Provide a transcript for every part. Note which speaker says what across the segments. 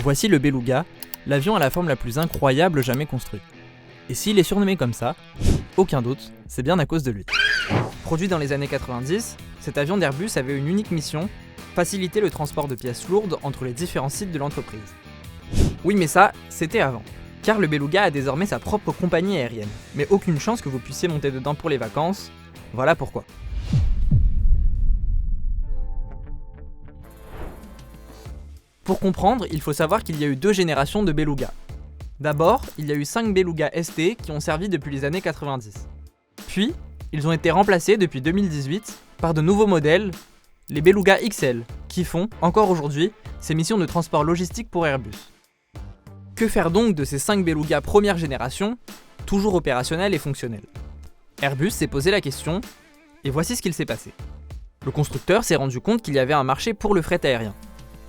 Speaker 1: Voici le Beluga, l'avion à la forme la plus incroyable jamais construite. Et s'il est surnommé comme ça, aucun doute, c'est bien à cause de lui. Produit dans les années 90, cet avion d'Airbus avait une unique mission, faciliter le transport de pièces lourdes entre les différents sites de l'entreprise. Oui, mais ça, c'était avant. Car le Beluga a désormais sa propre compagnie aérienne, mais aucune chance que vous puissiez monter dedans pour les vacances, voilà pourquoi. Pour comprendre, il faut savoir qu'il y a eu 2 générations de Beluga. D'abord, il y a eu 5 Beluga ST qui ont servi depuis les années 90. Puis, ils ont été remplacés depuis 2018 par de nouveaux modèles, les Beluga XL, qui font, encore aujourd'hui, ces missions de transport logistique pour Airbus. Que faire donc de ces 5 Beluga première génération, toujours opérationnels et fonctionnels ? Airbus s'est posé la question, et voici ce qu'il s'est passé. Le constructeur s'est rendu compte qu'il y avait un marché pour le fret aérien.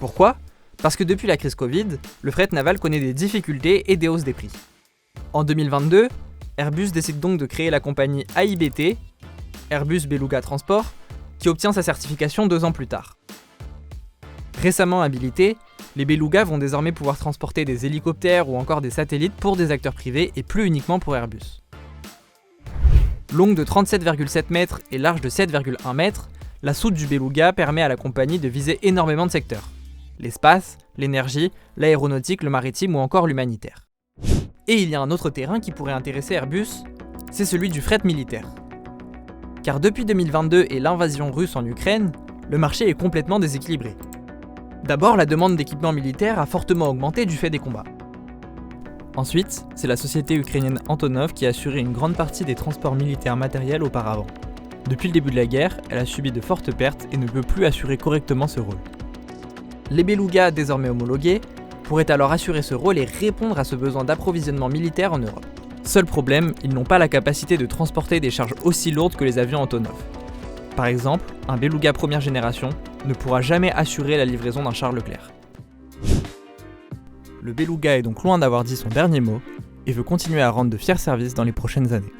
Speaker 1: Pourquoi ? Parce que depuis la crise Covid, le fret naval connaît des difficultés et des hausses des prix. En 2022, Airbus décide donc de créer la compagnie AIBT, Airbus Beluga Transport, qui obtient sa certification 2 ans plus tard. Récemment habilités, les Beluga vont désormais pouvoir transporter des hélicoptères ou encore des satellites pour des acteurs privés et plus uniquement pour Airbus. Longue de 37,7 mètres et large de 7,1 mètres, la soute du Beluga permet à la compagnie de viser énormément de secteurs. L'espace, l'énergie, l'aéronautique, le maritime ou encore l'humanitaire. Et il y a un autre terrain qui pourrait intéresser Airbus, c'est celui du fret militaire. Car depuis 2022 et l'invasion russe en Ukraine, le marché est complètement déséquilibré. D'abord, la demande d'équipements militaires a fortement augmenté du fait des combats. Ensuite, c'est la société ukrainienne Antonov qui a assuré une grande partie des transports militaires matériels auparavant. Depuis le début de la guerre, elle a subi de fortes pertes et ne peut plus assurer correctement ce rôle. Les Beluga, désormais homologués, pourraient alors assurer ce rôle et répondre à ce besoin d'approvisionnement militaire en Europe. Seul problème, ils n'ont pas la capacité de transporter des charges aussi lourdes que les avions Antonov. Par exemple, un Beluga première génération ne pourra jamais assurer la livraison d'un char Leclerc. Le Beluga est donc loin d'avoir dit son dernier mot et veut continuer à rendre de fiers services dans les prochaines années.